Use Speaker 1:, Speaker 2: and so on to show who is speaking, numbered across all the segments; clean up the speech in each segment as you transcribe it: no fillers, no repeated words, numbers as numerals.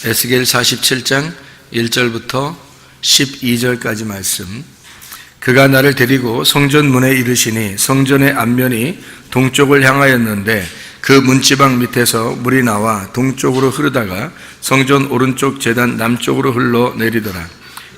Speaker 1: 에스겔 47장 1절부터 12절까지 말씀. 그가 나를 데리고 성전 문에 이르시니 성전의 앞면이 동쪽을 향하였는데 그 문지방 밑에서 물이 나와 동쪽으로 흐르다가 성전 오른쪽 제단 남쪽으로 흘러 내리더라.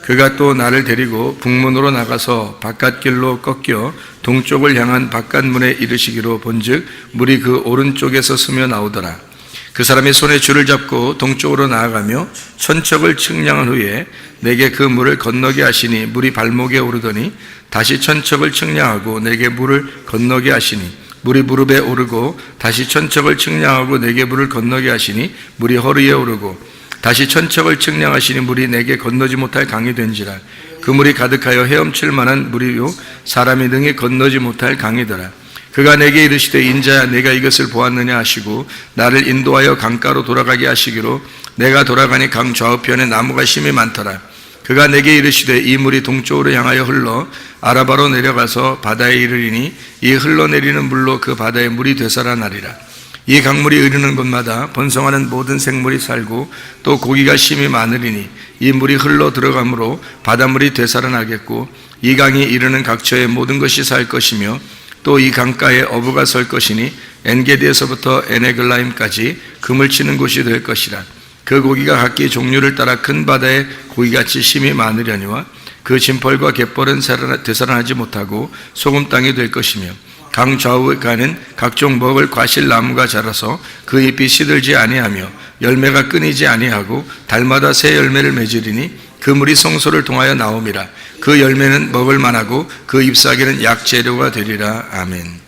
Speaker 1: 그가 또 나를 데리고 북문으로 나가서 바깥길로 꺾여 동쪽을 향한 바깥문에 이르시기로 본즉 물이 그 오른쪽에서 스며 나오더라. 그 사람이 손에 줄을 잡고 동쪽으로 나아가며 천척을 측량한 후에 내게 그 물을 건너게 하시니 물이 발목에 오르더니 다시 천척을 측량하고 내게 물을 건너게 하시니 물이 무릎에 오르고 다시 천척을 측량하고 내게 물을 건너게 하시니 물이 허리에 오르고 다시 천척을 측량하시니 물이 내게 건너지 못할 강이 된지라. 그 물이 가득하여 헤엄칠 만한 물이요 사람이 능히 건너지 못할 강이더라. 그가 내게 이르시되 인자야 내가 이것을 보았느냐 하시고 나를 인도하여 강가로 돌아가게 하시기로 내가 돌아가니 강 좌우편에 나무가 심이 많더라. 그가 내게 이르시되 이 물이 동쪽으로 향하여 흘러 아라바로 내려가서 바다에 이르리니 이 흘러내리는 물로 그 바다의 물이 되살아나리라. 이 강물이 이르는 곳마다 번성하는 모든 생물이 살고 또 고기가 심이 많으리니 이 물이 흘러 들어가므로 바닷물이 되살아나겠고 이 강이 이르는 각처의 모든 것이 살 것이며 또 이 강가에 어부가 설 것이니 엔게디에서부터 에네글라임까지 금을 치는 곳이 될 것이라. 그 고기가 각기 종류를 따라 큰 바다에 고기같이 심이 많으려니와 그 진펄과 갯벌은 되살아나지 못하고 소금 땅이 될 것이며 강 좌우에 가는 각종 먹을 과실나무가 자라서 그 잎이 시들지 아니하며 열매가 끊이지 아니하고 달마다 새 열매를 맺으리니 그 물이 성소를 통하여 나옴이라. 그 열매는 먹을 만하고 그 잎사귀는 약재료가 되리라. 아멘.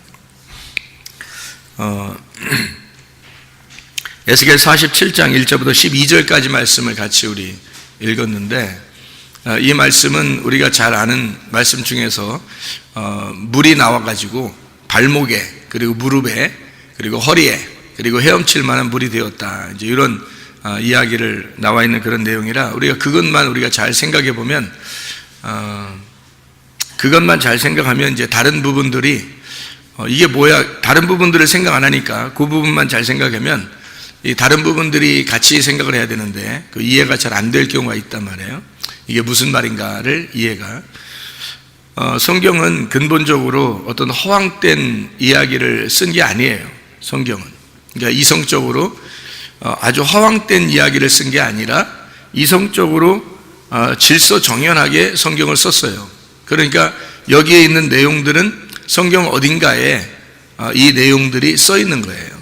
Speaker 1: 에스겔 47장 1절부터 12절까지 말씀을 같이 우리 읽었는데 이 말씀은 우리가 잘 아는 말씀 중에서 물이 나와가지고 발목에 그리고 무릎에 그리고 허리에 그리고 헤엄칠 만한 물이 되었다. 이제 이런 이야기를 나와 있는 그런 내용이라 우리가 그것만 우리가 잘 생각해 보면 그것만 잘 생각하면 이제 다른 부분들이 이게 뭐야 다른 부분들을 생각 안 하니까 그 부분만 잘 생각하면 이 다른 부분들이 같이 생각을 해야 되는데 그 이해가 잘 안 될 경우가 있단 말이에요. 이게 무슨 말인가를 이해가 성경은 근본적으로 어떤 허황된 이야기를 쓴 게 아니에요. 성경은 그러니까 이성적으로 아주 허황된 이야기를 쓴 게 아니라 이성적으로 질서 정연하게 성경을 썼어요. 그러니까 여기에 있는 내용들은 성경 어딘가에 이 내용들이 써 있는 거예요.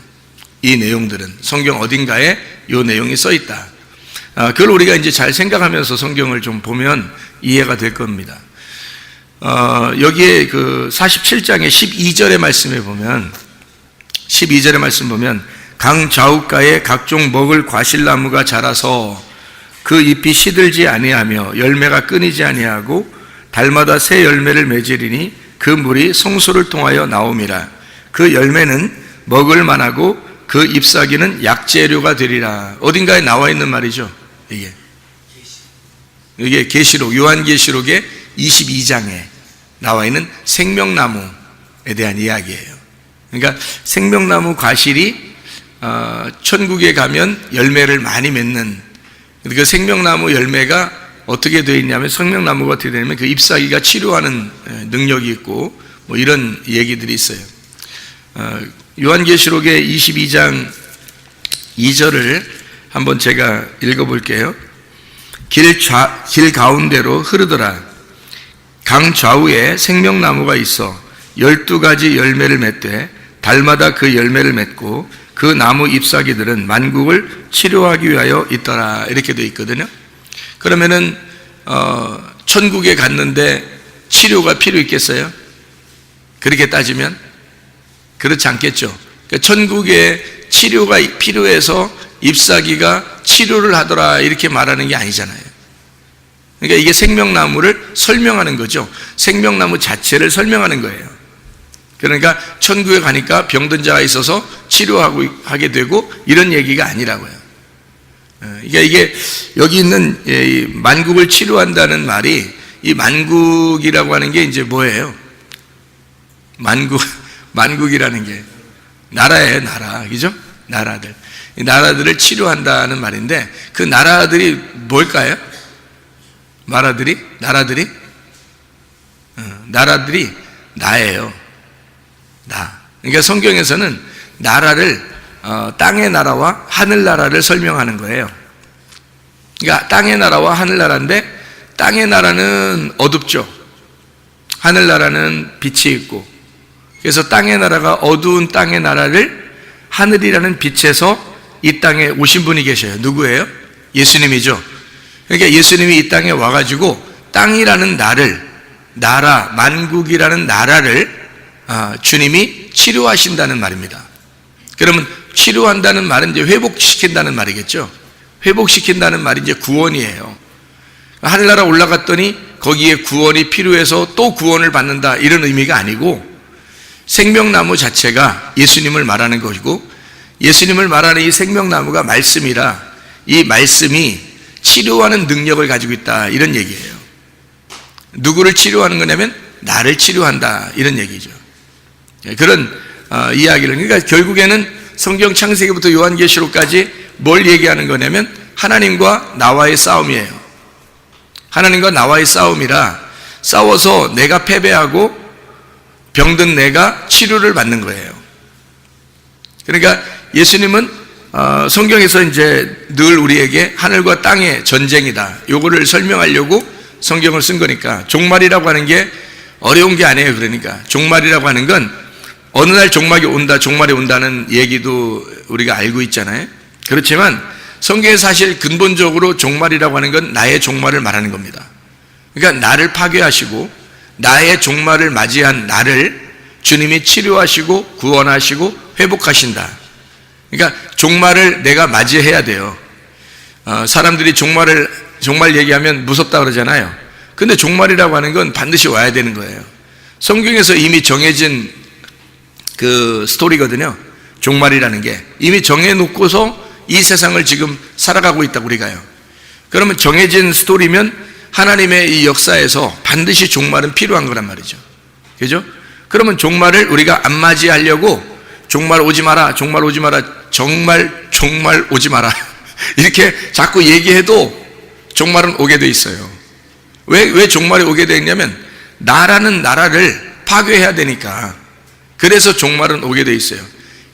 Speaker 1: 이 내용들은 성경 어딘가에 이 내용이 써 있다. 그걸 우리가 이제 잘 생각하면서 성경을 좀 보면 이해가 될 겁니다. 여기에 그 47장의 12절의 말씀에 보면 12절의 말씀 보면 강 좌우가에 각종 먹을 과실나무가 자라서 그 잎이 시들지 아니하며 열매가 끊이지 아니하고 달마다 새 열매를 맺으리니 그 물이 성소를 통하여 나옴이라. 그 열매는 먹을 만하고 그 잎사귀는 약재료가 되리라. 어딘가에 나와 있는 말이죠. 이게 계시록 요한계시록의 22장에 나와 있는 생명나무에 대한 이야기예요. 그러니까 생명나무 과실이 천국에 가면 열매를 많이 맺는 그 생명나무 열매가 어떻게 되어 있냐면 생명나무가 어떻게 되냐면 그 잎사귀가 치료하는 능력이 있고 뭐 이런 얘기들이 있어요. 요한계시록의 22장 2절을 한번 제가 읽어볼게요. 길 가운데로 흐르더라. 강 좌우에 생명나무가 있어 12가지 열매를 맺되 달마다 그 열매를 맺고 그 나무 잎사귀들은 만국을 치료하기 위하여 있더라. 이렇게 되어 있거든요. 그러면은 천국에 갔는데 치료가 필요 있겠어요? 그렇게 따지면 그렇지 않겠죠. 그러니까 천국에 치료가 필요해서 잎사귀가 치료를 하더라 이렇게 말하는 게 아니잖아요. 그러니까 이게 생명나무를 설명하는 거죠. 생명나무 자체를 설명하는 거예요. 그러니까 천국에 가니까 병든 자가 있어서 치료하게 되고 이런 얘기가 아니라고요. 그러니까 이게 여기 있는 만국을 치료한다는 말이 이 만국이라고 하는 게 이제 뭐예요? 만국이라는 게 나라예요, 나라. 그죠? 나라들. 이 나라들을 치료한다는 말인데, 그 나라들이 뭘까요? 나라들이 나예요. 나. 그러니까 성경에서는 나라를 땅의 나라와 하늘나라를 설명하는 거예요. 그러니까 땅의 나라와 하늘나라인데, 땅의 나라는 어둡죠. 하늘나라는 빛이 있고, 그래서 땅의 나라가 어두운 땅의 나라를 하늘이라는 빛에서 이 땅에 오신 분이 계셔요. 누구예요? 예수님이죠. 그러니까 예수님이 이 땅에 와가지고 땅이라는 나라, 만국이라는 나라를 주님이 치료하신다는 말입니다. 그러면 치료한다는 말은 이제 회복시킨다는 말이겠죠. 회복시킨다는 말이 이제 구원이에요. 하늘나라 올라갔더니 거기에 구원이 필요해서 또 구원을 받는다, 이런 의미가 아니고, 생명나무 자체가 예수님을 말하는 것이고, 예수님을 말하는 이 생명나무가 말씀이라 이 말씀이 치료하는 능력을 가지고 있다, 이런 얘기예요. 누구를 치료하는 거냐면 나를 치료한다, 이런 얘기죠. 그런 이야기를, 그러니까 결국에는 성경 창세기부터 요한계시록까지 뭘 얘기하는 거냐면 하나님과 나와의 싸움이에요. 하나님과 나와의 싸움이라, 싸워서 내가 패배하고 병든 내가 치료를 받는 거예요. 그러니까 예수님은 성경에서 이제 늘 우리에게 하늘과 땅의 전쟁이다, 요거를 설명하려고 성경을 쓴 거니까, 종말이라고 하는 게 어려운 게 아니에요. 그러니까 종말이라고 하는 건 어느 날 종말이 온다는 얘기도 우리가 알고 있잖아요. 그렇지만 성경에 사실 근본적으로 종말이라고 하는 건 나의 종말을 말하는 겁니다. 그러니까 나를 파괴하시고 나의 종말을 맞이한 나를 주님이 치료하시고 구원하시고 회복하신다. 그러니까 종말을 내가 맞이해야 돼요. 사람들이 종말 얘기하면 무섭다 그러잖아요. 근데 종말이라고 하는 건 반드시 와야 되는 거예요. 성경에서 이미 정해진 그 스토리거든요. 종말이라는 게 이미 정해놓고서 이 세상을 지금 살아가고 있다고 우리가요. 그러면 정해진 스토리면 하나님의 이 역사에서 반드시 종말은 필요한 거란 말이죠. 그죠? 그러면 종말을 우리가 안 맞이하려고 종말 오지 마라, 종말 오지 마라, 종말 오지 마라 이렇게 자꾸 얘기해도 종말은 오게 돼 있어요. 왜 종말이 오게 돼 있냐면 나라는 나라를 파괴해야 되니까. 그래서 종말은 오게 돼 있어요.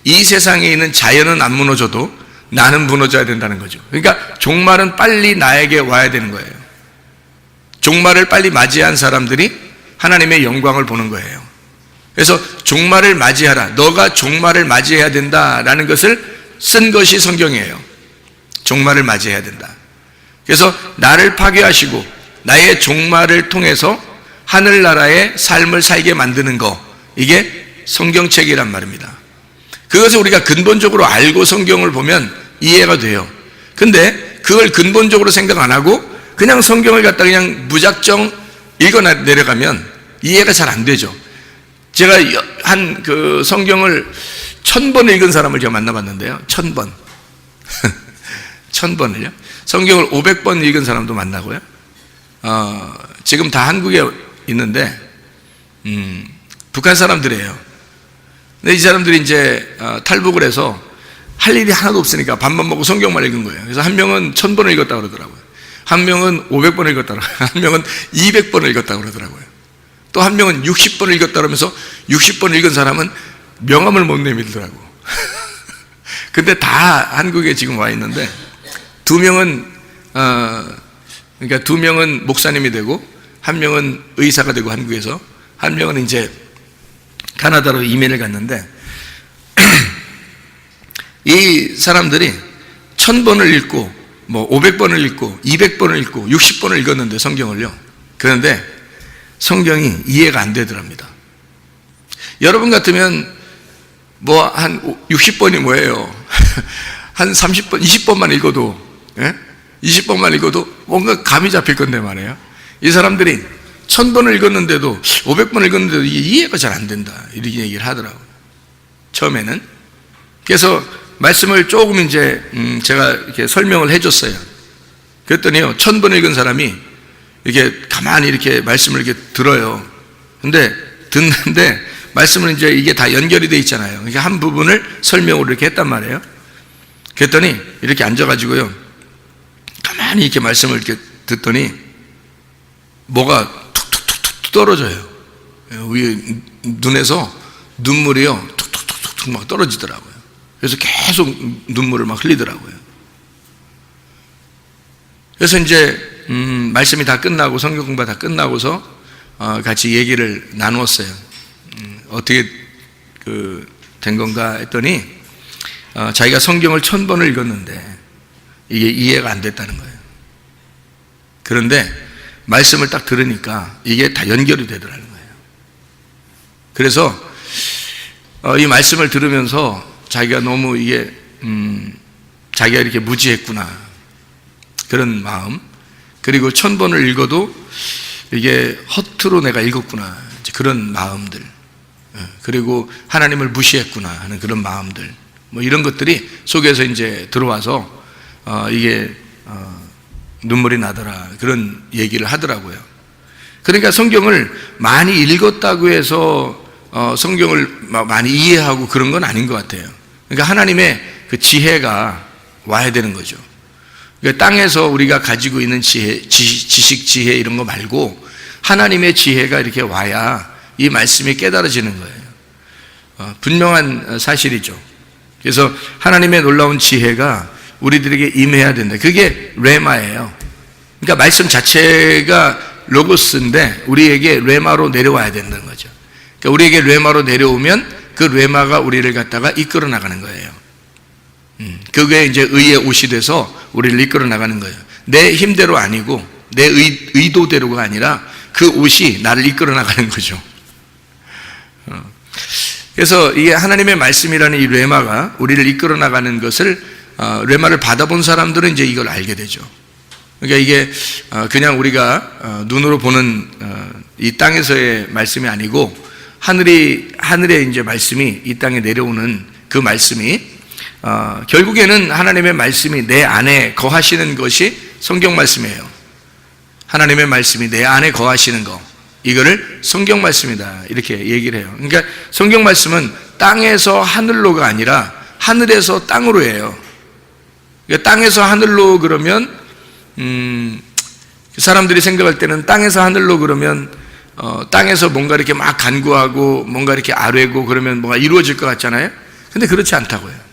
Speaker 1: 이 세상에 있는 자연은 안 무너져도 나는 무너져야 된다는 거죠. 그러니까 종말은 빨리 나에게 와야 되는 거예요. 종말을 빨리 맞이한 사람들이 하나님의 영광을 보는 거예요. 그래서 종말을 맞이하라, 너가 종말을 맞이해야 된다라는 것을 쓴 것이 성경이에요. 종말을 맞이해야 된다. 그래서 나를 파괴하시고 나의 종말을 통해서 하늘나라의 삶을 살게 만드는 거, 이게 성경책이란 말입니다. 그것을 우리가 근본적으로 알고 성경을 보면 이해가 돼요. 근데 그걸 근본적으로 생각 안 하고 그냥 성경을 갖다 그냥 무작정 읽어 내려가면 이해가 잘 안 되죠. 제가 한 그 성경을 1000번 읽은 사람을 제가 만나봤는데요. 1000번. 1000번을요. 성경을 500번 읽은 사람도 만나고요. 지금 다 한국에 있는데, 북한 사람들이에요. 근데 이 사람들이 이제 탈북을 해서 할 일이 하나도 없으니까 밥만 먹고 성경만 읽은 거예요. 그래서 한 명은 1000번을 읽었다고 그러더라고요. 한 명은 500번을 읽었다고, 한 명은 200번을 읽었다고 그러더라고요. 또 한 명은 60번을 읽었다고 그러면서 60번 읽은 사람은 명함을 못 내밀더라고. 근데 다 한국에 지금 와 있는데, 그러니까 두 명은 목사님이 되고, 한 명은 의사가 되고 한국에서, 한 명은 이제 카나다로 이민을 갔는데, 이 사람들이 1000번을 읽고, 500번을 읽고, 200번을 읽고, 60번을 읽었는데, 성경을요. 그런데 성경이 이해가 안 되더랍니다. 여러분 같으면 한 60번이 뭐예요? 한 30번, 20번만 읽어도, 20번만 읽어도 뭔가 감이 잡힐 건데 말이에요. 이 사람들이 1000번을 읽었는데도, 500번을 읽었는데도 이게 이해가 잘 안 된다, 이렇게 얘기를 하더라고요. 처음에는. 그래서 말씀을 조금 이제 제가 이렇게 설명을 해줬어요. 그랬더니요, 1000번 읽은 사람이 이렇게 가만히 이렇게 말씀을 이렇게 들어요. 근데 듣는데 말씀은 이제 이게 다 연결이 돼 있잖아요. 그러니까 한 부분을 설명으로 이렇게 했단 말이에요. 그랬더니 이렇게 앉아가지고요, 가만히 이렇게 말씀을 이렇게 듣더니 뭐가 툭툭툭툭 떨어져요. 위에 눈에서 눈물이요 툭툭툭툭 막 떨어지더라고요. 그래서 계속 눈물을 막 흘리더라고요. 그래서 이제 말씀이 다 끝나고 성경 공부가 다 끝나고서 같이 얘기를 나누었어요. 어떻게 된 건가 했더니 자기가 성경을 1000번을 읽었는데 이게 이해가 안 됐다는 거예요. 그런데 말씀을 딱 들으니까 이게 다 연결이 되더라는 거예요. 그래서 이 말씀을 들으면서 자기가 너무 이게 자기가 이렇게 무지했구나, 그런 마음, 그리고 1000번을 읽어도 이게 허투루 내가 읽었구나, 그런 마음들, 그리고 하나님을 무시했구나 하는 그런 마음들, 뭐 이런 것들이 속에서 이제 들어와서 이게 눈물이 나더라, 그런 얘기를 하더라고요. 그러니까 성경을 많이 읽었다고 해서 성경을 많이 이해하고 그런 건 아닌 것 같아요. 그러니까 하나님의 그 지혜가 와야 되는 거죠. 그러니까 땅에서 우리가 가지고 있는 지혜, 지식, 지혜 이런 거 말고 하나님의 지혜가 이렇게 와야 이 말씀이 깨달아지는 거예요. 분명한 사실이죠. 그래서 하나님의 놀라운 지혜가 우리들에게 임해야 된다. 그게 레마예요. 그러니까 말씀 자체가 로고스인데 우리에게 레마로 내려와야 된다는 거죠. 그러니까 우리에게 레마로 내려오면 그 레마가 우리를 갖다가 이끌어 나가는 거예요. 그게 이제 의의 옷이 돼서 우리를 이끌어 나가는 거예요. 내 힘대로 아니고 내 의도대로가 아니라 그 옷이 나를 이끌어 나가는 거죠. 그래서 이게 하나님의 말씀이라는 이 레마가 우리를 이끌어 나가는 것을 레마를 받아본 사람들은 이제 이걸 알게 되죠. 그러니까 이게 그냥 우리가 눈으로 보는 이 땅에서의 말씀이 아니고 하늘의 이제 말씀이 이 땅에 내려오는 그 말씀이 결국에는 하나님의 말씀이 내 안에 거하시는 것이 성경 말씀이에요. 하나님의 말씀이 내 안에 거하시는 거, 이거를 성경 말씀이다 이렇게 얘기를 해요. 그러니까 성경 말씀은 땅에서 하늘로가 아니라 하늘에서 땅으로예요. 그러니까 땅에서 하늘로 그러면 사람들이 생각할 때는 땅에서 하늘로 그러면 땅에서 뭔가 이렇게 막 간구하고 뭔가 이렇게 아뢰고 그러면 뭐가 이루어질 것 같잖아요. 근데 그렇지 않다고요.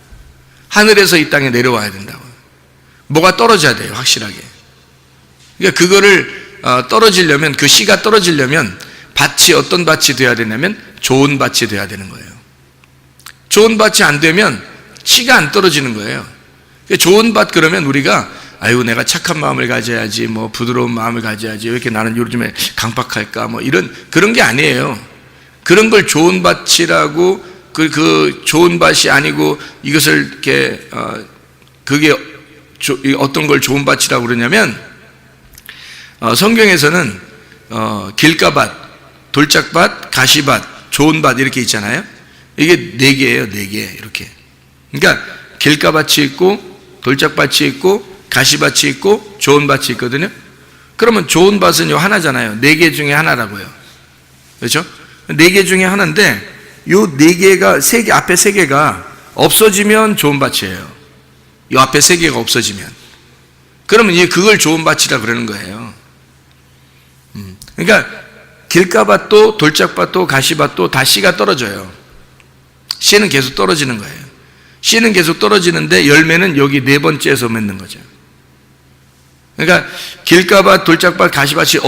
Speaker 1: 하늘에서 이 땅에 내려와야 된다고요. 뭐가 떨어져야 돼요, 확실하게. 그러니까 그거를 떨어지려면, 그 씨가 떨어지려면 밭이 어떤 밭이 돼야 되냐면 좋은 밭이 돼야 되는 거예요. 좋은 밭이 안 되면 씨가 안 떨어지는 거예요. 좋은 밭 그러면 우리가 아유 내가 착한 마음을 가져야지, 뭐 부드러운 마음을 가져야지, 왜 이렇게 나는 요즘에 강팍할까, 뭐 이런 그런 게 아니에요. 그런 걸 좋은 밭이라고 그 좋은 밭이 아니고 이것을 이렇게 그게 어떤 걸 좋은 밭이라고 그러냐면 성경에서는 길가밭, 돌짝밭, 가시밭, 좋은 밭 이렇게 있잖아요. 이게 4개예요, 4개 이렇게. 그러니까 길가밭이 있고 돌짝밭이 있고 가시밭이 있고 좋은 밭이 있거든요. 그러면 좋은 밭은 요 하나잖아요. 4개 중에 하나라고요. 그렇죠? 4개 중에 하나인데 요 4개가 앞에 3개가 없어지면 좋은 밭이에요. 요 앞에 3개가 없어지면. 그러면 그걸 좋은 밭이라 그러는 거예요. 그러니까 길가밭도 돌짝밭도 가시밭도 다 씨가 떨어져요. 씨는 계속 떨어지는 거예요. 씨는 계속 떨어지는데 열매는 여기 4번째에서 맺는 거죠. 그러니까 길가밭, 돌짝밭, 가시밭이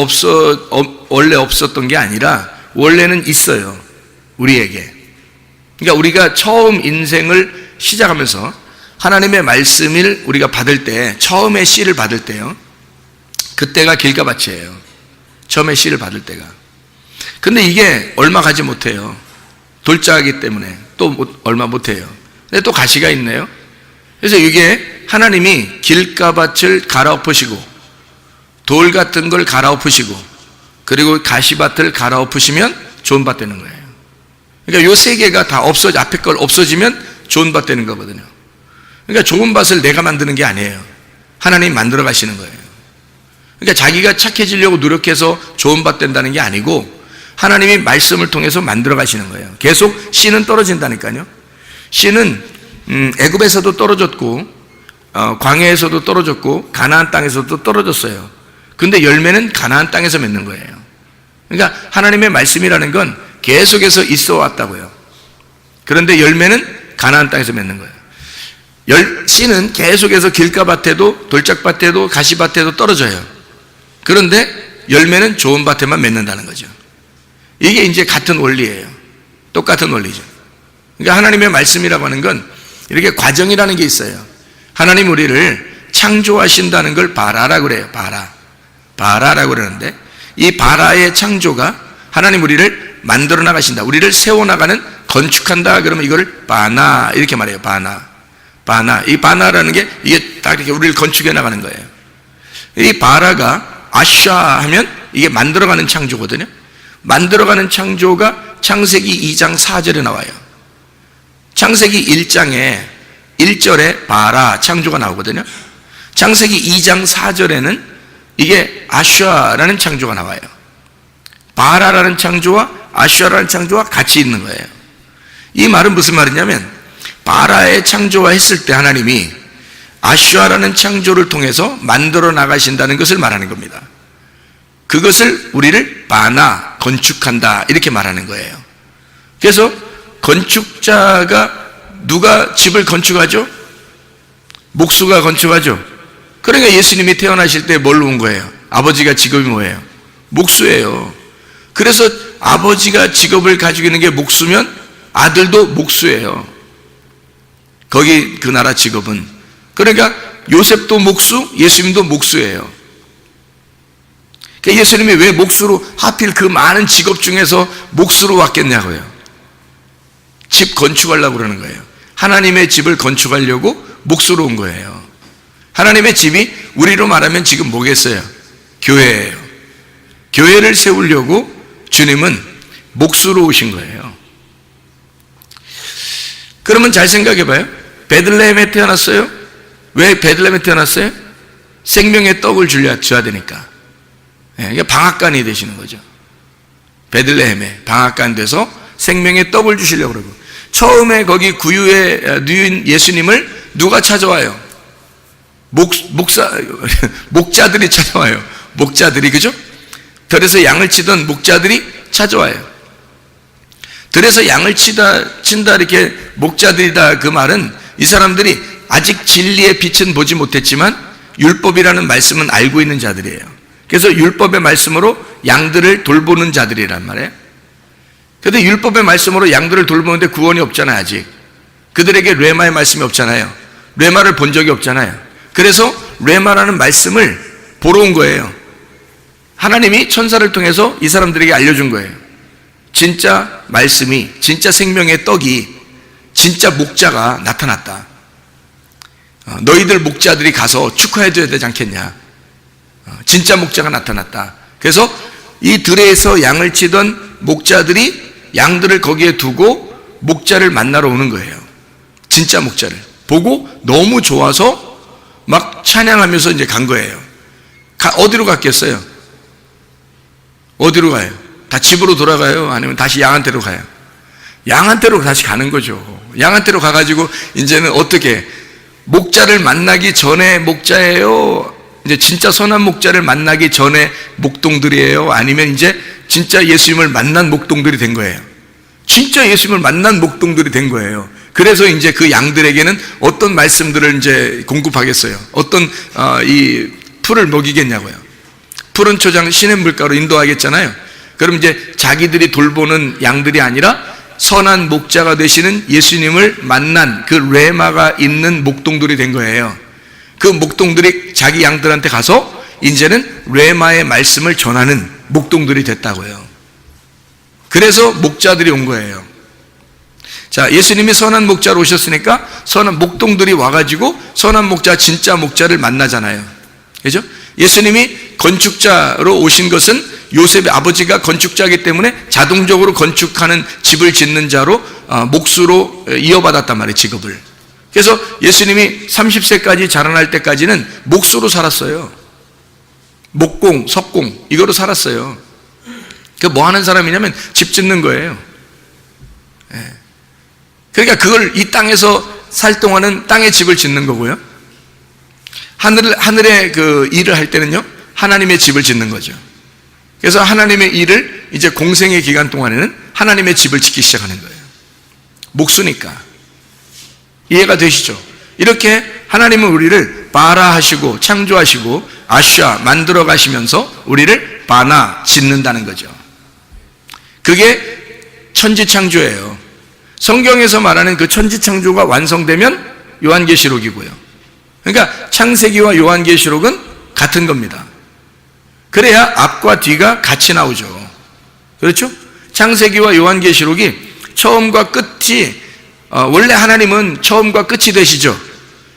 Speaker 1: 원래 없었던 게 아니라 원래는 있어요, 우리에게. 그러니까 우리가 처음 인생을 시작하면서 하나님의 말씀을 우리가 받을 때, 처음에 씨를 받을 때요, 그때가 길가밭이에요. 처음에 씨를 받을 때가. 근데 이게 얼마 가지 못해요. 돌짝이기 때문에 또 얼마 못해요. 근데 또 가시가 있네요. 그래서 이게 하나님이 길가밭을 갈아엎으시고 돌 같은 걸 갈아엎으시고 그리고 가시밭을 갈아엎으시면 좋은 밭 되는 거예요. 그러니까 요 3개가 다 앞에 걸 없어지면 좋은 밭 되는 거거든요. 그러니까 좋은 밭을 내가 만드는 게 아니에요. 하나님이 만들어 가시는 거예요. 그러니까 자기가 착해지려고 노력해서 좋은 밭 된다는 게 아니고 하나님이 말씀을 통해서 만들어 가시는 거예요. 계속 씨는 떨어진다니까요. 씨는 애굽에서도 떨어졌고 광야에서도 떨어졌고 가나안 땅에서도 떨어졌어요. 근데 열매는 가나안 땅에서 맺는 거예요. 그러니까 하나님의 말씀이라는 건 계속해서 있어 왔다고요. 그런데 열매는 가나안 땅에서 맺는 거예요. 씨는 계속해서 길가밭에도 돌짝밭에도 가시밭에도 떨어져요. 그런데 열매는 좋은 밭에만 맺는다는 거죠. 이게 이제 같은 원리예요. 똑같은 원리죠. 그러니까 하나님의 말씀이라고 하는 건 이렇게 과정이라는 게 있어요. 하나님 우리를 창조하신다는 걸 바라라고 그래요. 바라라고 그러는데 이 바라의 창조가 하나님 우리를 만들어 나가신다. 우리를 세워나가는 건축한다. 그러면 이거를 바나 이렇게 말해요. 바나. 이 바나라는 게 이게 딱 이렇게 우리를 건축해 나가는 거예요. 이 바라가 아샤 하면 이게 만들어가는 창조거든요. 만들어가는 창조가 창세기 2장 4절에 나와요. 창세기 1장에 1절에 바라 창조가 나오거든요. 창세기 2장 4절에는 이게 아샤라는 창조가 나와요. 바라라는 창조와 아샤라는 창조가 같이 있는 거예요. 이 말은 무슨 말이냐면 바라의 창조와 했을 때 하나님이 아슈아라는 창조를 통해서 만들어 나가신다는 것을 말하는 겁니다. 그것을 우리를 바나, 건축한다 이렇게 말하는 거예요. 그래서 건축자가 누가 집을 건축하죠? 목수가 건축하죠. 그러니까 예수님이 태어나실 때 뭘로 온 거예요? 아버지가 직업이 뭐예요? 목수예요. 그래서 아버지가 직업을 가지고 있는 게 목수면 아들도 목수예요. 거기 그 나라 직업은. 그러니까 요셉도 목수, 예수님도 목수예요. 그러니까 예수님이 왜 목수로 하필 그 많은 직업 중에서 목수로 왔겠냐고요. 집 건축하려고 그러는 거예요. 하나님의 집을 건축하려고 목수로 온 거예요. 하나님의 집이 우리로 말하면 지금 뭐겠어요? 교회예요. 교회를 세우려고 주님은 목수로 오신 거예요. 그러면 잘 생각해 봐요. 베들레헴에 태어났어요? 왜 베들레헴에 태어났어요? 생명의 떡을 줘야 되니까. 이게 방앗간이 되시는 거죠. 베들레헴에 방앗간 돼서 생명의 떡을 주시려고 그러고, 처음에 거기 구유에 누인 예수님을 누가 찾아와요? 목자들이 찾아와요. 목자들이, 그죠? 들에서 양을 치던 목자들이 찾아와요. 들에서 양을 친다 이렇게 목자들이다 그 말은 이 사람들이 아직 진리의 빛은 보지 못했지만 율법이라는 말씀은 알고 있는 자들이에요. 그래서 율법의 말씀으로 양들을 돌보는 자들이란 말이에요. 그런데 율법의 말씀으로 양들을 돌보는데 구원이 없잖아요. 아직 그들에게 뢰마의 말씀이 없잖아요. 뢰마를 본 적이 없잖아요. 그래서 뢰마라는 말씀을 보러 온 거예요. 하나님이 천사를 통해서 이 사람들에게 알려준 거예요. 진짜 말씀이, 진짜 생명의 떡이, 진짜 목자가 나타났다. 너희들 목자들이 가서 축하해줘야 되지 않겠냐. 진짜 목자가 나타났다. 그래서 이 들에서 양을 치던 목자들이 양들을 거기에 두고 목자를 만나러 오는 거예요. 진짜 목자를 보고 너무 좋아서 막 찬양하면서 이제 간 거예요. 어디로 갔겠어요? 어디로 가요? 다 집으로 돌아가요? 아니면 다시 양한테로 가요? 양한테로 다시 가는 거죠. 양한테로 가가지고 이제는 어떻게 목자를 만나기 전에 목자예요? 이제 진짜 선한 목자를 만나기 전에 목동들이에요? 아니면 이제 진짜 예수님을 만난 목동들이 된 거예요? 진짜 예수님을 만난 목동들이 된 거예요. 그래서 이제 그 양들에게는 어떤 말씀들을 이제 공급하겠어요? 어떤 이 풀을 먹이겠냐고요? 푸른 초장 시냇물가로 인도하겠잖아요. 그럼 이제 자기들이 돌보는 양들이 아니라 선한 목자가 되시는 예수님을 만난 그 뢰마가 있는 목동들이 된 거예요. 그 목동들이 자기 양들한테 가서 이제는 뢰마의 말씀을 전하는 목동들이 됐다고요. 그래서 목자들이 온 거예요. 자, 예수님이 선한 목자로 오셨으니까 선한 목동들이 와가지고 선한 목자, 진짜 목자를 만나잖아요. 그죠? 예수님이 건축자로 오신 것은 요셉의 아버지가 건축자이기 때문에 자동적으로 건축하는 집을 짓는 자로 목수로 이어받았단 말이에요, 직업을. 그래서 예수님이 30세까지 자라날 때까지는 목수로 살았어요. 목공, 석공 이거로 살았어요. 그 뭐 하는 사람이냐면 집 짓는 거예요. 그러니까 그걸 이 땅에서 살 동안은 땅에 집을 짓는 거고요. 하늘의 그 일을 할 때는요, 하나님의 집을 짓는 거죠. 그래서 하나님의 일을 이제 공생의 기간 동안에는 하나님의 집을 짓기 시작하는 거예요. 목수니까. 이해가 되시죠? 이렇게 하나님은 우리를 바라하시고 창조하시고 아샤 만들어 가시면서 우리를 바나 짓는다는 거죠. 그게 천지창조예요. 성경에서 말하는 그 천지창조가 완성되면 요한계시록이고요. 그러니까 창세기와 요한계시록은 같은 겁니다. 그래야 앞과 뒤가 같이 나오죠. 그렇죠? 창세기와 요한계시록이 처음과 끝이 원래 하나님은 처음과 끝이 되시죠.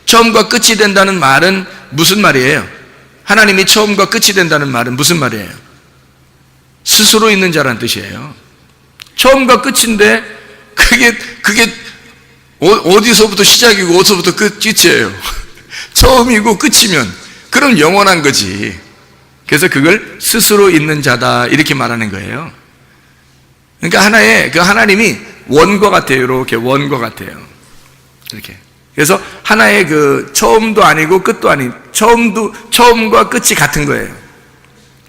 Speaker 1: 처음과 끝이 된다는 말은 무슨 말이에요? 하나님이 처음과 끝이 된다는 말은 무슨 말이에요? 스스로 있는 자라는 뜻이에요. 처음과 끝인데 그게 어디서부터 시작이고 어디서부터 끝이에요. 처음이고 끝이면 그럼 영원한 거지. 그래서 그걸 스스로 있는 자다 이렇게 말하는 거예요. 그러니까 하나의 그 하나님이 원과 같아요. 이렇게 원과 같아요. 이렇게. 그래서 하나의 그 처음도 아니고 끝도 아닌 처음과 끝이 같은 거예요.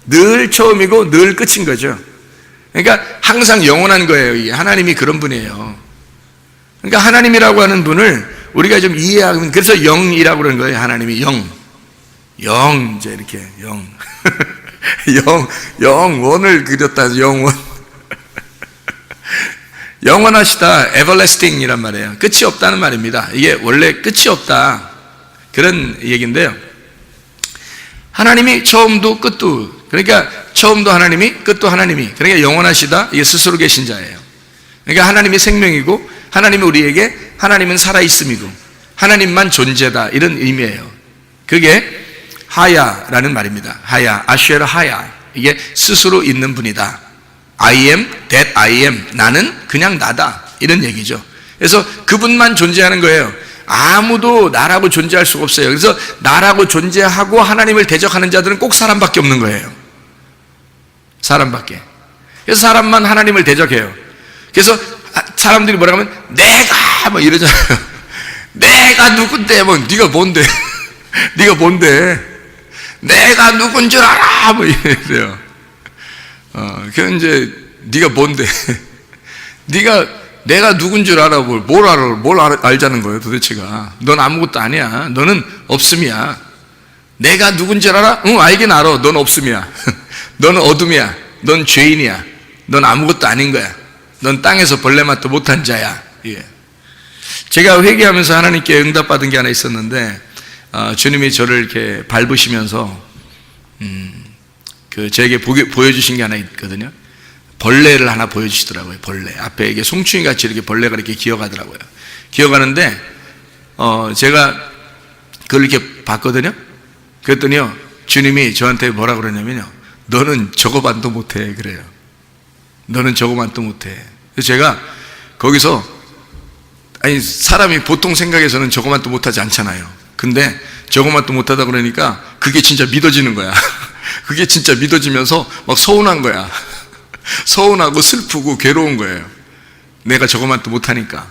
Speaker 1: 늘 처음이고 늘 끝인 거죠. 그러니까 항상 영원한 거예요. 하나님이 그런 분이에요. 그러니까 하나님이라고 하는 분을 우리가 좀 이해하면, 그래서 영이라고 그러는 거예요. 하나님이 영, 이제 이렇게 영원을 그렸다. 영원. 영원하시다. everlasting이란 말이에요. 끝이 없다는 말입니다. 이게 원래 끝이 없다 그런 얘기인데요. 하나님이 처음도 끝도, 그러니까 처음도 하나님이 끝도 하나님이, 그러니까 영원하시다. 이게 스스로 계신 자예요. 그러니까 하나님이 생명이고 하나님이 우리에게, 하나님은 살아있음이고 하나님만 존재다 이런 의미예요. 그게 하야라는 말입니다. 하야, 아쉐르 하야. 이게 스스로 있는 분이다. I am that I am. 나는 그냥 나다 이런 얘기죠. 그래서 그분만 존재하는 거예요. 아무도 나라고 존재할 수가 없어요. 그래서 나라고 존재하고 하나님을 대적하는 자들은 꼭 사람밖에 없는 거예요. 사람밖에. 그래서 사람만 하나님을 대적해요. 그래서 사람들이 뭐라고 하면 내가 뭐 이러잖아요. 내가 누군데, 뭐 네가 뭔데? 네가 뭔데? 내가 누군 줄 알아? 뭐 이래요. 그 이제 네가 뭔데? 내가 누군 줄 알아? 뭘 알자는 거예요, 도대체가. 넌 아무것도 아니야. 너는 없음이야. 내가 누군 줄 알아? 응, 알긴 알아. 넌 없음이야. 너는 어둠이야. 넌 죄인이야. 넌 아무것도 아닌 거야. 넌 땅에서 벌레 맛도 못한 자야. 예. 제가 회개하면서 하나님께 응답받은 게 하나 있었는데, 주님이 저를 이렇게 밟으시면서 저에게 보여주신 게 하나 있거든요. 벌레를 하나 보여주시더라고요. 벌레 앞에 이게 송충이 같이 이렇게 벌레가 이렇게 기어가더라고요. 기어가는데 제가 그걸 이렇게 봤거든요. 그랬더니요, 주님이 저한테 뭐라 그러냐면요, 너는 저거만도 못해 그래요. 너는 저거만도 못해. 그래서 제가 거기서, 아니 사람이 보통 생각에서는 저거만도 못하지 않잖아요. 근데 저거만도 못하다 그러니까 그게 진짜 믿어지는 거야. 그게 진짜 믿어지면서 막 서운한 거야. 서운하고 슬프고 괴로운 거예요. 내가 저거만도 못하니까.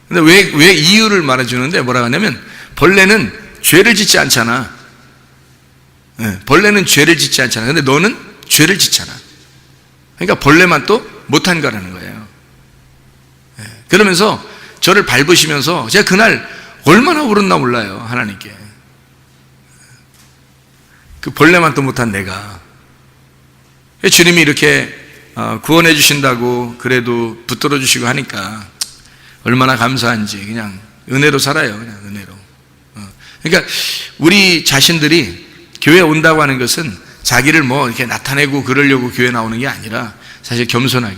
Speaker 1: 근데 왜 이유를 말해주는데 뭐라 하냐면, 벌레는 죄를 짓지 않잖아. 벌레는 죄를 짓지 않잖아. 근데 너는 죄를 짓잖아. 그러니까 벌레만 또 못한 거라는 거예요. 그러면서 저를 밟으시면서 제가 그날 얼마나 울었나 몰라요, 하나님께. 그 벌레만 또 못한 내가. 주님이 이렇게 구원해 주신다고 그래도 붙들어 주시고 하니까 얼마나 감사한지, 그냥 은혜로 살아요. 그냥 은혜로. 그러니까 우리 자신들이 교회 온다고 하는 것은 자기를 뭐 이렇게 나타내고 그러려고 교회 나오는 게 아니라, 사실 겸손하게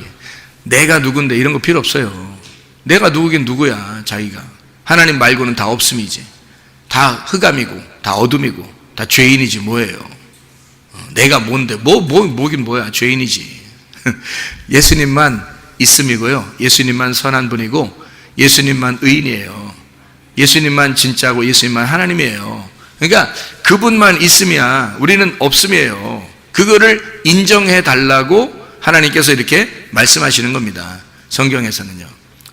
Speaker 1: 내가 누군데 이런 거 필요 없어요. 내가 누구긴 누구야. 자기가 하나님 말고는 다 없음이지. 다 흑암이고 다 어둠이고 다 죄인이지 뭐예요. 내가 뭔데, 뭐긴 뭐야. 죄인이지. 예수님만 있음이고요, 예수님만 선한 분이고 예수님만 의인이에요. 예수님만 진짜고 예수님만 하나님이에요. 그러니까 그분만 있음이야. 우리는 없음이에요. 그거를 인정해 달라고 하나님께서 이렇게 말씀하시는 겁니다, 성경에서는요.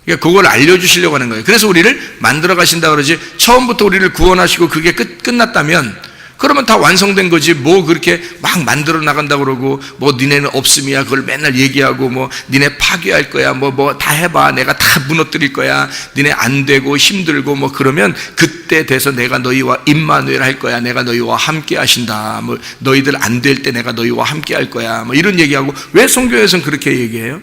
Speaker 1: 그러니까 그걸 알려주시려고 하는 거예요. 그래서 우리를 만들어 가신다 그러지, 처음부터 우리를 구원하시고 그게 끝났다면 그러면 다 완성된 거지. 뭐 그렇게 막 만들어 나간다고 그러고, 뭐 니네는 없음이야 그걸 맨날 얘기하고, 뭐 니네 파괴할 거야, 뭐 다 해봐 내가 다 무너뜨릴 거야, 니네 안 되고 힘들고 뭐 그러면 그때 돼서 내가 너희와 임마누엘 할 거야, 내가 너희와 함께 하신다, 뭐 너희들 안 될 때 내가 너희와 함께 할 거야, 뭐 이런 얘기하고. 왜 성경에서는 그렇게 얘기해요?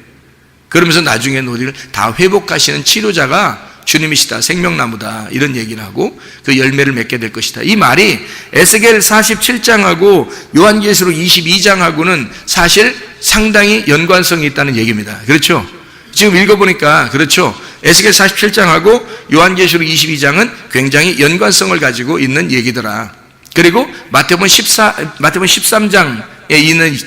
Speaker 1: 그러면서 나중에 우리를 다 회복하시는 치료자가 주님이시다, 생명나무다, 이런 얘기를 하고 그 열매를 맺게 될 것이다. 이 말이 에스겔 47장하고 요한계시록 22장하고는 사실 상당히 연관성이 있다는 얘기입니다. 그렇죠? 지금 읽어보니까 그렇죠? 에스겔 47장하고 요한계시록 22장은 굉장히 연관성을 가지고 있는 얘기더라. 그리고 마태복음 13장에 있는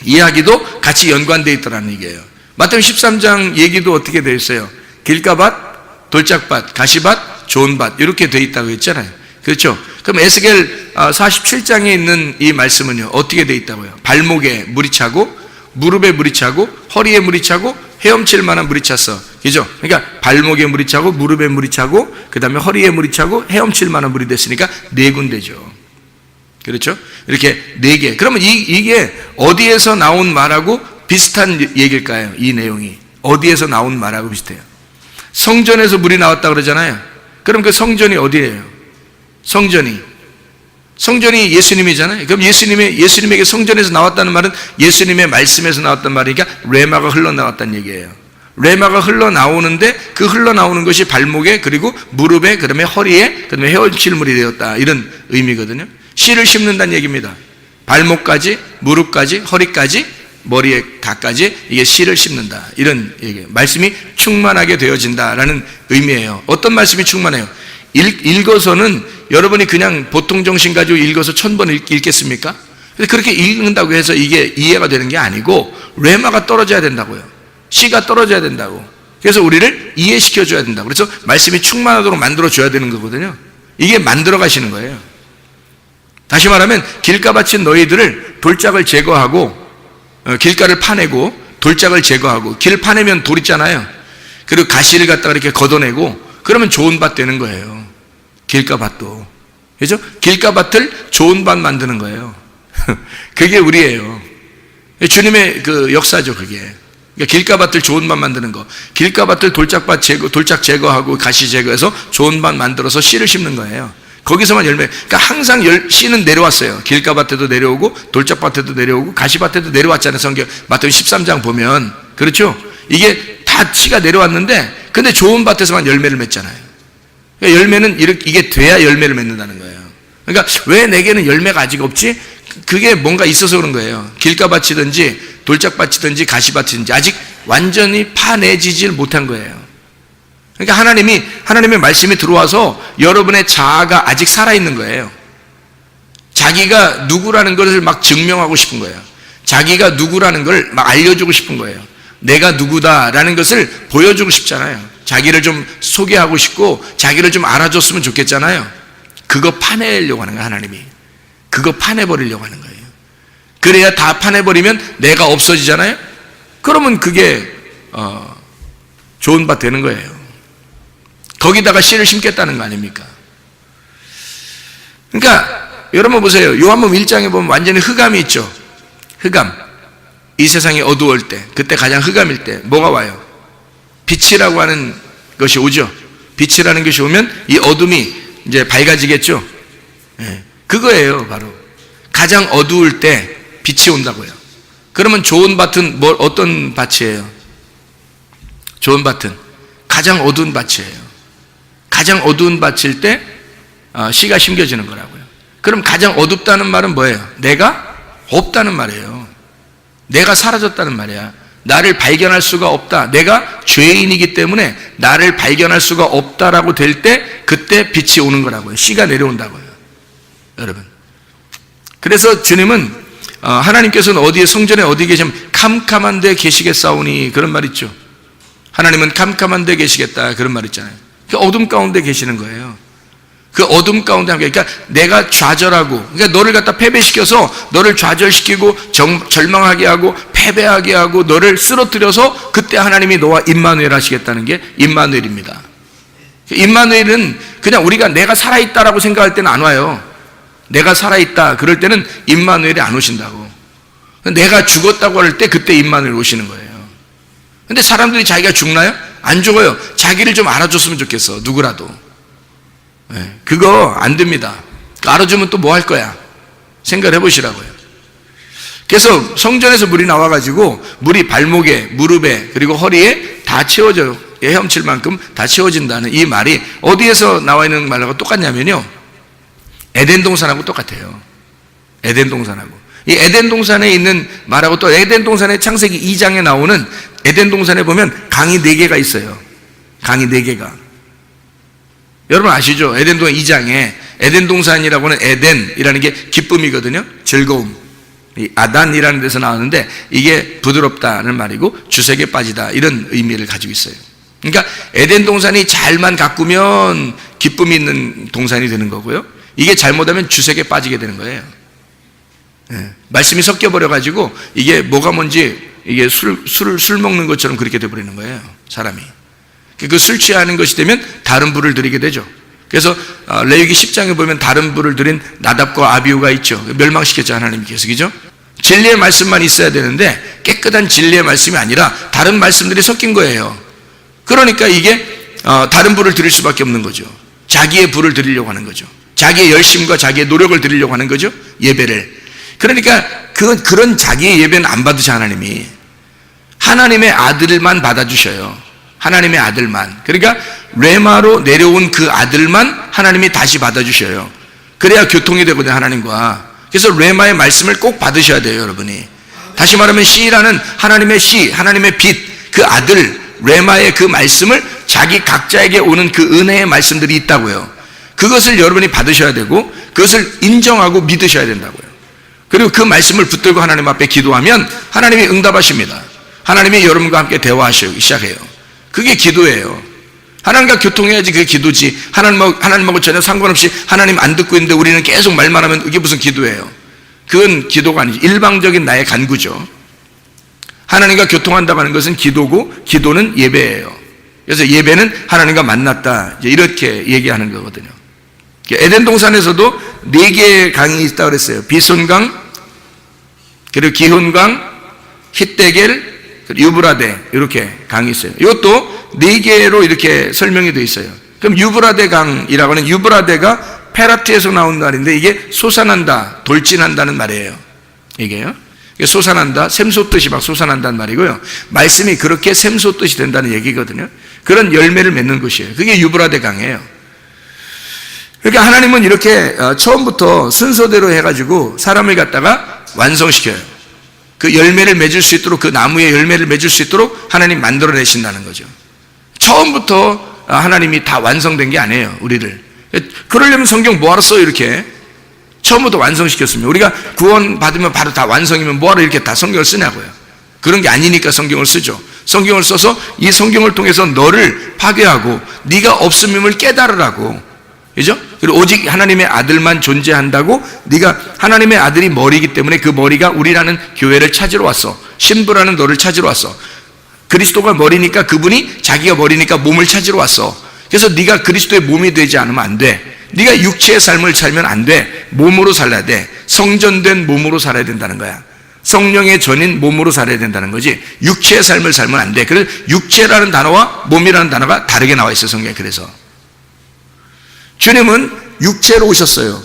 Speaker 1: 이야기도 같이 연관되어 있더라는 얘기예요. 마태복음 13장 얘기도 어떻게 되어 있어요? 길가밭, 돌짝밭, 가시밭, 좋은 밭, 이렇게 되어 있다고 했잖아요. 그렇죠? 그럼 에스겔 47장에 있는 이 말씀은요, 어떻게 되어 있다고요? 발목에 물이 차고, 무릎에 물이 차고, 허리에 물이 차고, 헤엄칠 만한 물이 찼어. 그죠? 그러니까 발목에 물이 차고, 무릎에 물이 차고, 그 다음에 허리에 물이 차고, 헤엄칠 만한 물이 됐으니까 4군데죠. 그렇죠? 이렇게 4개. 그러면 이게 어디에서 나온 말하고 비슷한 얘기일까요? 이 내용이 어디에서 나온 말하고 비슷해요? 성전에서 물이 나왔다 그러잖아요. 그럼 그 성전이 어디예요? 성전이 예수님이잖아요. 그럼 예수님에게 성전에서 나왔다는 말은 예수님의 말씀에서 나왔단 말이니까 레마가 흘러나왔다는 얘기예요. 레마가 흘러나오는데 그 흘러나오는 것이 발목에, 그리고 무릎에, 그 다음에 허리에, 그 다음에 헤엄칠물이 되었다, 이런 의미거든요. 씨를 심는다는 얘기입니다. 발목까지, 무릎까지, 허리까지, 머리에 다까지 이게 씨를 심는다, 이런 얘기예요. 말씀이 충만하게 되어진다라는 의미예요. 어떤 말씀이 충만해요? 읽어서는 여러분이 그냥 보통 정신 가지고 읽어서 1000번 읽겠습니까? 그렇게 읽는다고 해서 이게 이해가 되는 게 아니고 레마가 떨어져야 된다고요. 씨가 떨어져야 된다고. 그래서 우리를 이해시켜 줘야 된다고. 그래서 말씀이 충만하도록 만들어 줘야 되는 거거든요. 이게 만들어 가시는 거예요. 다시 말하면 길가밭인 너희들을 돌짝을 제거하고, 길가를 파내고 돌짝을 제거하고, 길 파내면 돌 있잖아요. 그리고 가시를 갖다가 이렇게 걷어내고, 그러면 좋은 밭 되는 거예요. 길가밭도. 그죠? 길가밭을 좋은 밭 만드는 거예요. 그게 우리예요. 주님의 그 역사죠, 그게. 그러니까 길가밭을 좋은 밭 만드는 거. 길가밭을 돌짝 제거하고 가시 제거해서 좋은 밭 만들어서 씨를 심는 거예요. 거기서만 열매. 그러니까 항상 씨는 내려왔어요. 길가밭에도 내려오고, 돌짝밭에도 내려오고, 가시밭에도 내려왔잖아요. 성경 마태복음 13장 보면. 그렇죠? 이게 다 씨가 내려왔는데, 근데 좋은 밭에서만 열매를 맺잖아요. 그러니까 열매는 이게 돼야 열매를 맺는다는 거예요. 그러니까 왜 내게는 열매가 아직 없지? 그게 뭔가 있어서 그런 거예요. 길가밭이든지 돌짝밭이든지 가시밭이든지 아직 완전히 파내지질 못한 거예요. 그러니까 하나님의 말씀이 들어와서 여러분의 자아가 아직 살아있는 거예요. 자기가 누구라는 것을 막 증명하고 싶은 거예요. 자기가 누구라는 걸 막 알려주고 싶은 거예요. 내가 누구다라는 것을 보여주고 싶잖아요. 자기를 좀 소개하고 싶고 자기를 좀 알아줬으면 좋겠잖아요. 그거 파내려고 하는 거예요. 하나님이 그거 파내버리려고 하는 거예요. 그래야 다 파내버리면 내가 없어지잖아요. 그러면 그게 좋은 밭 되는 거예요. 거기다가 씨를 심겠다는 거 아닙니까? 그러니까 여러분 보세요. 요한복음 1장에 보면 완전히 흑암이 있죠. 흑암. 이 세상이 어두울 때, 그때 가장 흑암일 때 뭐가 와요? 빛이라고 하는 것이 오죠. 빛이라는 것이 오면 이 어둠이 이제 밝아지겠죠. 네. 그거예요. 바로 가장 어두울 때 빛이 온다고요. 그러면 좋은 밭은 어떤 밭이에요? 좋은 밭은 가장 어두운 밭이에요. 가장 어두운 밭일 때 씨가 심겨지는 거라고요. 그럼 가장 어둡다는 말은 뭐예요? 내가 없다는 말이에요. 내가 사라졌다는 말이야. 나를 발견할 수가 없다. 내가 죄인이기 때문에 나를 발견할 수가 없다라고 될 때 그때 빛이 오는 거라고요. 씨가 내려온다고요. 여러분. 그래서 주님은 하나님께서는 어디에 성전에 어디 계시면 캄캄한 데 계시겠사오니 그런 말 있죠. 하나님은 캄캄한 데 계시겠다 그런 말 있잖아요. 어둠 가운데 계시는 거예요. 그 어둠 가운데 함께, 그러니까 내가 좌절하고, 그러니까 너를 갖다 패배시켜서 너를 좌절시키고 절망하게 하고 패배하게 하고 너를 쓰러뜨려서 그때 하나님이 너와 임마누엘 하시겠다는 게 임마누엘입니다. 임마누엘은 그냥 우리가 내가 살아있다라고 생각할 때는 안 와요. 내가 살아있다 그럴 때는 임마누엘이 안 오신다고. 내가 죽었다고 할 때 그때 임마누엘 오시는 거예요. 근데 사람들이 자기가 죽나요? 안 죽어요. 자기를 좀 알아줬으면 좋겠어, 누구라도. 그거 안 됩니다. 알아주면 또 뭐 할 거야? 생각을 해보시라고요. 그래서 성전에서 물이 나와가지고 물이 발목에, 무릎에, 그리고 허리에 다 채워져요. 헤엄칠 만큼 다 채워진다는 이 말이 어디에서 나와 있는 말하고 똑같냐면요, 에덴 동산하고 똑같아요. 에덴 동산하고. 이 에덴 동산에 있는 말하고 또 에덴 동산의 창세기 2장에 나오는 에덴 동산에 보면 강이 4개가 있어요. 강이 4개가. 여러분 아시죠? 에덴 동산 2장에 에덴 동산이라고 하는 에덴이라는 게 기쁨이거든요. 즐거움. 이 아단이라는 데서 나오는데 이게 부드럽다는 말이고 주색에 빠지다 이런 의미를 가지고 있어요. 그러니까 에덴 동산이 잘만 가꾸면 기쁨이 있는 동산이 되는 거고요. 이게 잘못하면 주색에 빠지게 되는 거예요. 말씀이 섞여버려가지고 이게 뭐가 뭔지 이게 술 먹는 것처럼 그렇게 돼버리는 거예요, 사람이. 그 술 취하는 것이 되면 다른 불을 드리게 되죠. 그래서 레위기 10장에 보면 다른 불을 드린 나답과 아비후가 있죠. 멸망시켰죠, 하나님께서. 그죠? 진리의 말씀만 있어야 되는데 깨끗한 진리의 말씀이 아니라 다른 말씀들이 섞인 거예요. 그러니까 이게 다른 불을 드릴 수밖에 없는 거죠. 자기의 불을 드리려고 하는 거죠. 자기의 열심과 자기의 노력을 드리려고 하는 거죠, 예배를. 그러니까 그런 자기의 예배는 안 받으셔. 하나님이 하나님의 아들만 받아주셔요. 하나님의 아들만. 그러니까 레마로 내려온 그 아들만 하나님이 다시 받아주셔요. 그래야 교통이 되거든요, 하나님과. 그래서 레마의 말씀을 꼭 받으셔야 돼요, 여러분이. 다시 말하면 씨라는 하나님의 씨, 하나님의 빛, 그 아들 레마의 그 말씀을 자기 각자에게 오는 그 은혜의 말씀들이 있다고요. 그것을 여러분이 받으셔야 되고 그것을 인정하고 믿으셔야 된다고요. 그리고 그 말씀을 붙들고 하나님 앞에 기도하면 하나님이 응답하십니다. 하나님이 여러분과 함께 대화하시기 시작해요. 그게 기도예요. 하나님과 교통해야지 그게 기도지. 하나님하고 전혀 상관없이 하나님 안 듣고 있는데 우리는 계속 말만 하면 이게 무슨 기도예요? 그건 기도가 아니지. 일방적인 나의 간구죠. 하나님과 교통한다고 하는 것은 기도고 기도는 예배예요. 그래서 예배는 하나님과 만났다, 이제 이렇게 얘기하는 거거든요. 에덴 동산에서도 4개의 강이 있다고 그랬어요. 비손강, 그리고 기혼강, 히데겔, 유브라데, 이렇게 강이 있어요. 이것도 4개로 이렇게 설명이 되어 있어요. 그럼 유브라데 강이라고 하는, 유브라데가 페라트에서 나온 말인데 이게 솟아난다, 돌진한다는 말이에요. 이게요. 솟아난다, 샘솟듯이 막 솟아난다는 말이고요. 말씀이 그렇게 샘솟듯이 된다는 얘기거든요. 그런 열매를 맺는 것이에요. 그게 유브라데 강이에요. 그러니까 하나님은 이렇게 처음부터 순서대로 해가지고 사람을 갖다가 완성시켜요. 그 열매를 맺을 수 있도록, 그 나무의 열매를 맺을 수 있도록 하나님 만들어내신다는 거죠. 처음부터 하나님이 다 완성된 게 아니에요, 우리를. 그러려면 성경 뭐하러 써요, 이렇게? 처음부터 완성시켰습니다. 우리가 구원 받으면 바로 다 완성이면 뭐하러 이렇게 다 성경을 쓰냐고요. 그런 게 아니니까 성경을 쓰죠. 성경을 써서 이 성경을 통해서 너를 파괴하고 네가 없음임을 깨달으라고. 그죠? 그리고 오직 하나님의 아들만 존재한다고, 네가 하나님의 아들이 머리이기 때문에 그 머리가 우리라는 교회를 찾으러 왔어. 신부라는 너를 찾으러 왔어. 그리스도가 머리니까 그분이 자기가 머리니까 몸을 찾으러 왔어. 그래서 네가 그리스도의 몸이 되지 않으면 안 돼. 네가 육체의 삶을 살면 안 돼. 몸으로 살아야 돼. 성전된 몸으로 살아야 된다는 거야. 성령의 전인 몸으로 살아야 된다는 거지. 육체의 삶을 살면 안 돼. 그래서 육체라는 단어와 몸이라는 단어가 다르게 나와 있어요, 성경에. 그래서 주님은 육체로 오셨어요.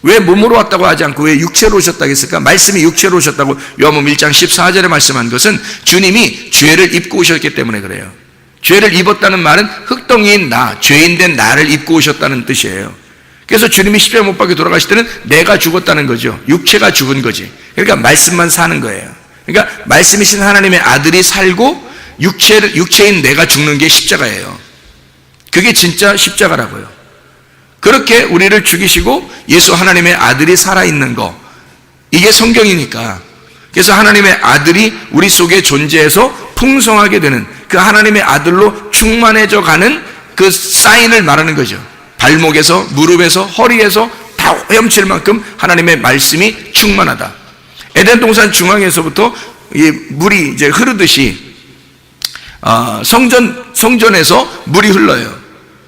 Speaker 1: 왜 몸으로 왔다고 하지 않고 왜 육체로 오셨다고 했을까? 말씀이 육체로 오셨다고 요한복음 1장 14절에 말씀한 것은 주님이 죄를 입고 오셨기 때문에 그래요. 죄를 입었다는 말은 흙덩이인 나, 죄인된 나를 입고 오셨다는 뜻이에요. 그래서 주님이 십자가 못 박혀 돌아가실 때는 내가 죽었다는 거죠. 육체가 죽은 거지. 그러니까 말씀만 사는 거예요. 그러니까 말씀이신 하나님의 아들이 살고 육체인 내가 죽는 게 십자가예요. 그게 진짜 십자가라고요. 그렇게 우리를 죽이시고 예수 하나님의 아들이 살아있는 거, 이게 성경이니까. 그래서 하나님의 아들이 우리 속에 존재해서 풍성하게 되는, 그 하나님의 아들로 충만해져 가는 그 사인을 말하는 거죠. 발목에서, 무릎에서, 허리에서 다 헤엄칠 만큼 하나님의 말씀이 충만하다. 에덴 동산 중앙에서부터 이 물이 이제 흐르듯이 성전에서 물이 흘러요.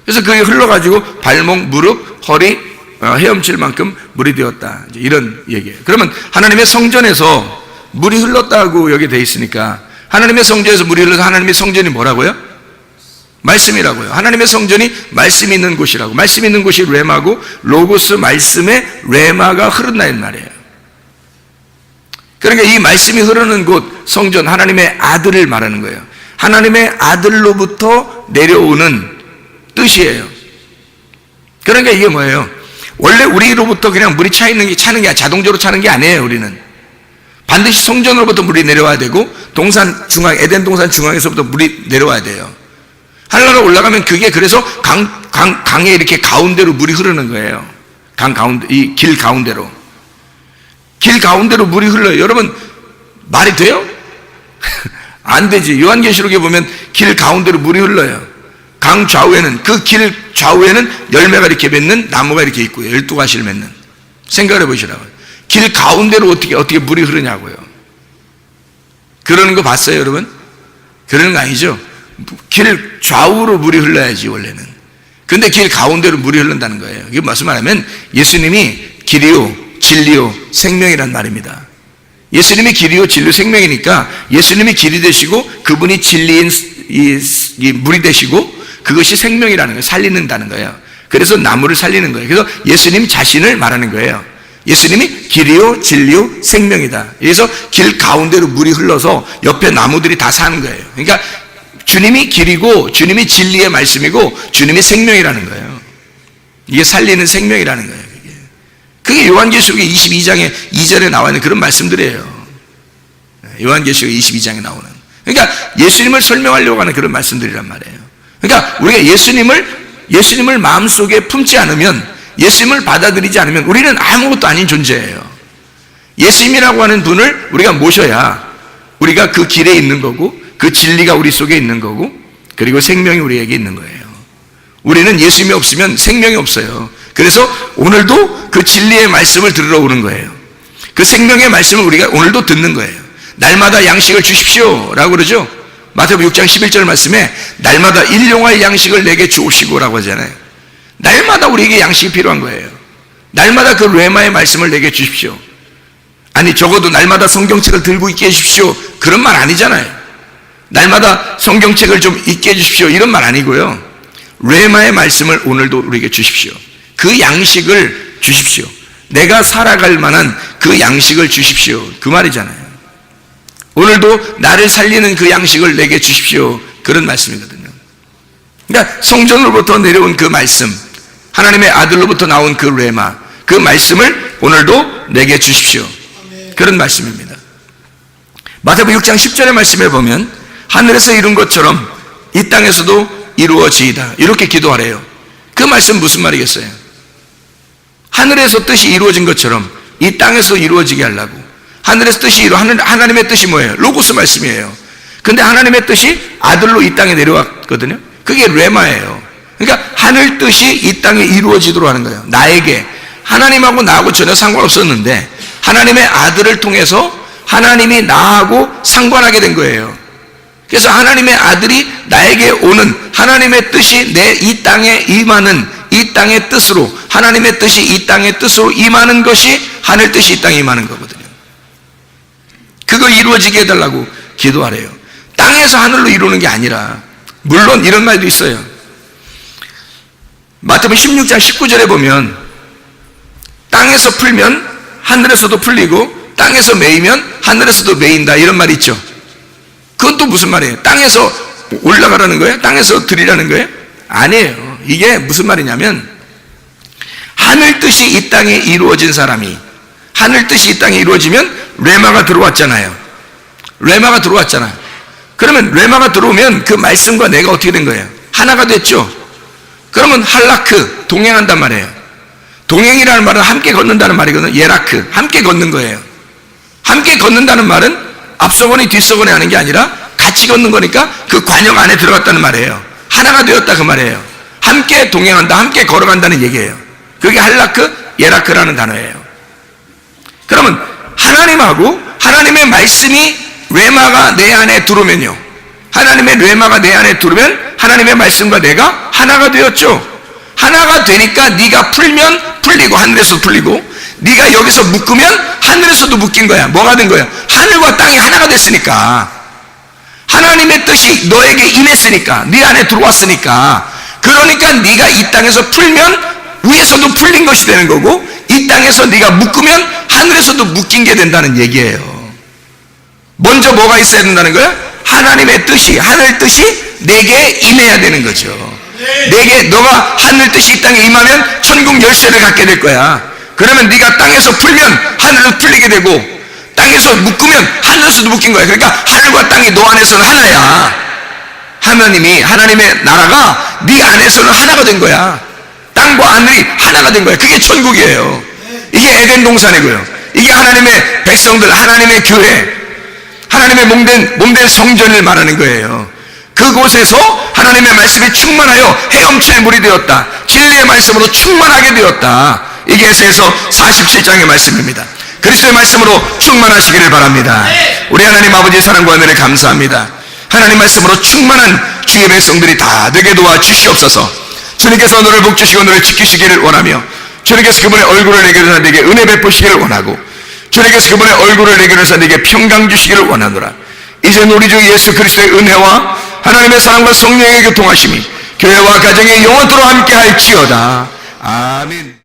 Speaker 1: 그래서 그게 흘러가지고 발목, 무릎, 허리, 헤엄칠 만큼 물이 되었다. 이제 이런 얘기예요. 그러면 하나님의 성전에서 물이 흘렀다고 여기 돼 있으니까 하나님의 성전에서 물이 흘러서 하나님의 성전이 뭐라고요? 말씀이라고요. 하나님의 성전이 말씀이 있는 곳이라고. 말씀이 있는 곳이 레마고 로고스 말씀의 레마가 흐른다는 말이에요. 그러니까 이 말씀이 흐르는 곳 성전, 하나님의 아들을 말하는 거예요. 하나님의 아들로부터 내려오는 뜻이에요. 그러니까 이게 뭐예요? 원래 우리로부터 그냥 물이 차는 게 자동적으로 차는 게 아니에요. 우리는 반드시 성전으로부터 물이 내려와야 되고 동산 중앙, 에덴 동산 중앙에서부터 물이 내려와야 돼요. 하늘나라 올라가면 그게 그래서 강에 이렇게 가운데로 물이 흐르는 거예요. 강 가운데, 이 길 가운데로. 길 가운데로 물이 흘러요. 여러분, 말이 돼요? 안 되지. 요한계시록에 보면 길 가운데로 물이 흘러요. 강 좌우에는, 그 길 좌우에는 열매가 이렇게 맺는 나무가 이렇게 있고요. 12가지를 맺는. 생각을 해보시라고요. 길 가운데로 어떻게 물이 흐르냐고요. 그러는 거 봤어요, 여러분? 그러는 거 아니죠? 길 좌우로 물이 흘러야지, 원래는. 근데 길 가운데로 물이 흐른다는 거예요. 이게 무슨 말하면 예수님이 길이요, 진리요, 생명이란 말입니다. 예수님이 길이요, 진리요, 생명이니까 예수님이 길이 되시고 그분이 진리인 이 물이 되시고 그것이 생명이라는 거예요. 살리는다는 거예요. 그래서 나무를 살리는 거예요. 그래서 예수님 자신을 말하는 거예요. 예수님이 길이요, 진리요, 생명이다. 그래서 길 가운데로 물이 흘러서 옆에 나무들이 다 사는 거예요. 그러니까 주님이 길이고 주님이 진리의 말씀이고 주님이 생명이라는 거예요. 이게 살리는 생명이라는 거예요. 그게 요한계시록의 22장에 2절에 나와 있는 그런 말씀들이에요. 요한계시록 22장에 나오는. 그러니까 예수님을 설명하려고 하는 그런 말씀들이란 말이에요. 그러니까 우리가 예수님을 마음속에 품지 않으면, 예수님을 받아들이지 않으면 우리는 아무것도 아닌 존재예요. 예수님이라고 하는 분을 우리가 모셔야 우리가 그 길에 있는 거고, 그 진리가 우리 속에 있는 거고, 그리고 생명이 우리에게 있는 거예요. 우리는 예수님이 없으면 생명이 없어요. 그래서 오늘도 그 진리의 말씀을 들으러 오는 거예요. 그 생명의 말씀을 우리가 오늘도 듣는 거예요. 날마다 양식을 주십시오 라고 그러죠. 마태복음 6장 11절 말씀에 날마다 일용할 양식을 내게 주옵시고 라고 하잖아요. 날마다 우리에게 양식이 필요한 거예요. 날마다 그 레마의 말씀을 내게 주십시오. 아니, 적어도 날마다 성경책을 들고 있게 해주십시오, 그런 말 아니잖아요. 날마다 성경책을 좀 읽게 해주십시오, 이런 말 아니고요. 레마의 말씀을 오늘도 우리에게 주십시오. 그 양식을 주십시오. 내가 살아갈 만한 그 양식을 주십시오, 그 말이잖아요. 오늘도 나를 살리는 그 양식을 내게 주십시오, 그런 말씀이거든요. 그러니까 성전으로부터 내려온 그 말씀, 하나님의 아들로부터 나온 그 레마, 그 말씀을 오늘도 내게 주십시오, 그런 말씀입니다. 마태복음 6장 10절의 말씀에 보면 하늘에서 이룬 것처럼 이 땅에서도 이루어지이다, 이렇게 기도하래요. 그 말씀 무슨 말이겠어요? 하늘에서 뜻이 이루어진 것처럼 이 땅에서 이루어지게 하려고. 하늘에서 뜻이 하나님의 뜻이 뭐예요? 로고스 말씀이에요. 근데 하나님의 뜻이 아들로 이 땅에 내려왔거든요. 그게 레마예요. 그러니까 하늘 뜻이 이 땅에 이루어지도록 하는 거예요. 나에게, 하나님하고 나하고 전혀 상관없었는데 하나님의 아들을 통해서 하나님이 나하고 상관하게 된 거예요. 그래서 하나님의 아들이 나에게 오는 하나님의 뜻이 내 이 땅에 임하는, 이 땅의 뜻으로, 하나님의 뜻이 이 땅의 뜻으로 임하는 것이 하늘 뜻이 이 땅에 임하는 거거든요. 그거 이루어지게 해달라고 기도하래요. 땅에서 하늘로 이루는 게 아니라, 물론 이런 말도 있어요. 마태복음 16장 19절에 보면 땅에서 풀면 하늘에서도 풀리고 땅에서 매이면 하늘에서도 매인다, 이런 말이 있죠. 그건 또 무슨 말이에요? 땅에서 올라가라는 거예요? 땅에서 들이라는 거예요? 아니에요. 이게 무슨 말이냐면 하늘 뜻이 이 땅에 이루어진 사람이, 하늘 뜻이 이 땅에 이루어지면 레마가 들어왔잖아요. 레마가 들어왔잖아요. 그러면 레마가 들어오면 그 말씀과 내가 어떻게 된 거예요? 하나가 됐죠. 그러면 할라크, 동행한단 말이에요. 동행이라는 말은 함께 걷는다는 말이거든요. 예라크, 함께 걷는 거예요. 함께 걷는다는 말은 앞서거니 뒤서거니 하는 게 아니라 같이 걷는 거니까 그 관역 안에 들어갔다는 말이에요. 하나가 되었다, 그 말이에요. 함께 동행한다, 함께 걸어간다는 얘기예요. 그게 할라크, 예라크라는 단어예요. 그러면 하나님하고 하나님의 말씀이 레마가 내 안에 들어오면요, 하나님의 레마가 내 안에 들어오면 하나님의 말씀과 내가 하나가 되었죠. 하나가 되니까 네가 풀면 풀리고, 하늘에서 풀리고, 네가 여기서 묶으면 하늘에서도 묶인 거야. 뭐가 된 거야? 하늘과 땅이 하나가 됐으니까. 하나님의 뜻이 너에게 임했으니까, 네 안에 들어왔으니까. 그러니까 네가 이 땅에서 풀면 위에서도 풀린 것이 되는 거고, 이 땅에서 네가 묶으면 하늘에서도 묶인 게 된다는 얘기예요. 먼저 뭐가 있어야 된다는 거야? 하나님의 뜻이, 하늘 뜻이 내게 임해야 되는 거죠. 내게, 너가 하늘 뜻이 이 땅에 임하면 천국 열쇠를 갖게 될 거야. 그러면 네가 땅에서 풀면 하늘로 풀리게 되고, 땅에서 묶으면 하늘에서도 묶인 거야. 그러니까 하늘과 땅이 너 안에서는 하나야. 하나님의 나라가 네 안에서는 하나가 된 거야. 땅과 하늘이 하나가 된 거야. 그게 천국이에요. 이게 에덴 동산이고요. 이게 하나님의 백성들, 하나님의 교회, 하나님의 몸된 성전을 말하는 거예요. 그곳에서 하나님의 말씀이 충만하여 헤엄칠 물이 되었다. 진리의 말씀으로 충만하게 되었다. 이게 에스에서 47장의 말씀입니다. 그리스도의 말씀으로 충만하시기를 바랍니다. 우리 하나님 아버지의 사랑과 은혜를 감사합니다. 하나님 말씀으로 충만한 주의 백성들이 다 되게 도와주시옵소서. 주님께서 너를 복주시고 너를 지키시기를 원하며, 주님께서 그분의 얼굴을 내게 해서 네게 은혜 베푸시기를 원하고, 주님께서 그분의 얼굴을 내게 해서 네게 평강 주시기를 원하노라. 이제 우리 주 예수 그리스도의 은혜와 하나님의 사랑과 성령의 교통하심이 교회와 가정에 영원토록 함께 할지어다. 아멘.